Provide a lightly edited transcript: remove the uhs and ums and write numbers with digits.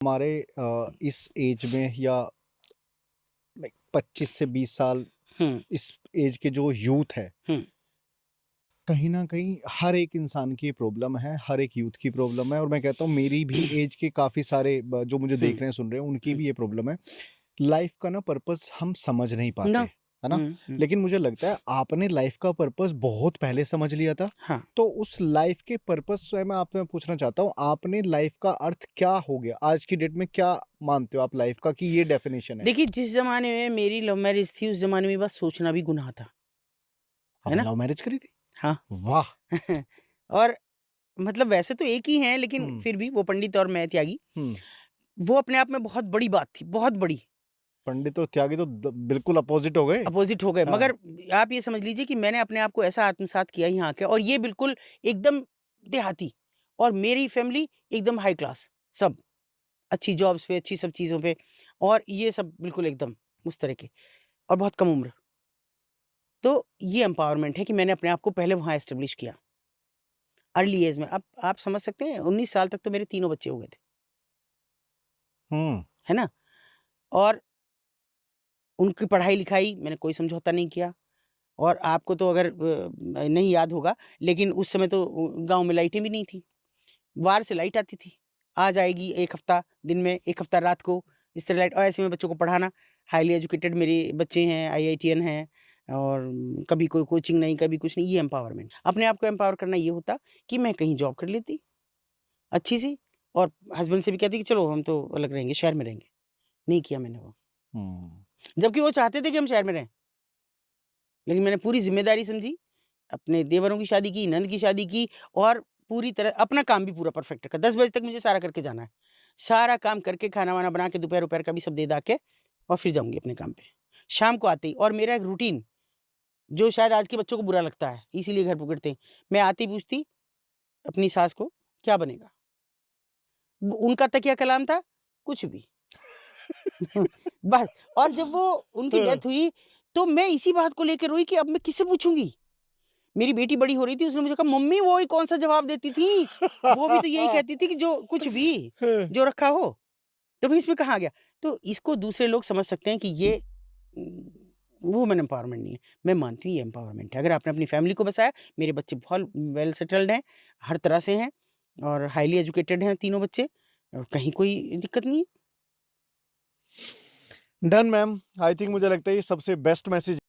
हमारे इस एज में या लाइक 25 से 20 साल हुँ, इस एज के जो यूथ है, हुँ, कहीं ना कहीं हर एक इंसान की प्रॉब्लम है, हर एक यूथ की प्रॉब्लम है। और मैं कहता हूँ मेरी भी एज के काफ़ी सारे जो मुझे हुँ, देख रहे हैं सुन रहे हैं उनकी हुँ, भी ये प्रॉब्लम है। लाइफ का ना पर्पस हम समझ नहीं ना पाते, है ना? हुँ, हुँ, लेकिन मुझे लगता है आपने लाइफ का पर्पस बहुत पहले समझ लिया था। हाँ। तो उस लाइफ के पर्पस से मैं आपसे पूछना चाहता हूँ, आपने लाइफ का अर्थ क्या हो गया आज की डेट में, क्या मानते हो आप लाइफ का कि ये डेफिनेशन है? देखिए, जिस ज़माने में मेरी लव मैरिज थी, उस ज़माने में बस सोचना भी गुनाह था, है आपने ना? लव मैरिज करी थी? हाँ। वाह। और मतलब वैसे तो एक ही हैं, लेकिन हम्म। फिर भी वो पंडित और मैं त्यागी, हम्म। वो अपने आप में बहुत बड़ी बात थी, बहुत बड़ी। पंडित और त्यागी तो बिल्कुल अपोजिट हो गए। अपोज़िट हो गए, हाँ। मगर आप ये समझ लीजिए कि मैंने अपने आप को ऐसा आत्मसात किया यहाँ आके, और ये बिल्कुल एकदम देहाती, और मेरी फैमिली एकदम हाई क्लास, सब अच्छी जॉब्स पे, अच्छी सब चीज़ों पे, और ये सब बिल्कुल एकदम उस तरह के, और बहुत कम उम्र। तो ये एम्पावरमेंट है कि मैंने अपने आप को पहले वहाँ एस्टेब्लिश किया, अर्ली एज में। अब आप समझ सकते हैं, 19 साल तक तो मेरे तीनों बच्चे हो गए थे, हम्म। है ना? और उनकी पढ़ाई-लिखाई मैंने कोई समझौता नहीं किया। और आपको तो अगर नहीं याद होगा, लेकिन उस समय तो गाँव में लाइटें भी नहीं थी। वार से लाइट आती थी। आज आएगी 1 हफ्ता दिन में, 1 हफ्ता रात को, इस तरह लाइट, और ऐसे में बच्चों को पढ़ाना। हाइली एजुकेटेड मेरे बच्चे हैं, आईआईटीएन हैं, और कभी कोई कोचिंग नहीं, कभी कुछ नहीं, ये एम्पावरमेंट। अपने आप को एम्पावर करना ये होता कि मैं कहीं जॉब कर लेती, अच्छी-सी, और हस्बैंड से भी कहती कि चलो हम तो अलग रहेंगे, शहर में रहेंगे। नहीं किया मैंने वो। हम्म। जबकि वो चाहते थे कि हम शहर में रहें, लेकिन मैंने पूरी ज़िम्मेदारी समझी, अपने देवरों की शादी की, नंद की शादी की, और पूरी तरह अपना काम भी पूरा परफेक्ट रखा। 10 बजे तक मुझे सारा करके जाना है। सारा काम करके, खाना-वाना बना के, दोपहर-वोपहर का भी सब दे-दा के, और फिर जाऊँगी अपने काम पे। शाम को आते ही, और मेरा एक रूटीन, जो शायद आज के बच्चों को बुरा लगता है, इसीलिए घर पकड़ते हैं। मैं आती ही पूछती अपनी सास को, "क्या बनेगा?" उनका तकिया कलाम था, "कुछ भी।" बस। और जब वो उनकी हाँ। डेथ हुई, तो मैं इसी बात को लेके रोई कि अब मैं किससे पूछूँगी? मेरी बेटी बड़ी हो रही थी, उसने मुझे कहा, मम्मी वो ही कौन-सा जवाब देती थी? वो भी तो यही कहती थी कि जो कुछ भी, जो रखा हो। तो फिर इसमें कहाँ आ गया? तो इसको दूसरे लोग समझ सकते हैं कि ये उम, वुमेन एम्पावरमेंट नहीं है। मैं मानती हूँ ये एम्पावरमेंट है। अगर आपने अपनी फैमिली को बसाया, मेरे बच्चे बहुत वेल सेटल्ड हैं, हर तरह से हैं, और हाइली एजुकेटेड हैं तीनों बच्चे, और कहीं कोई दिक्कत नहीं है। डन मैम, आई थिंक मुझे लगता है ये सबसे बेस्ट मैसेज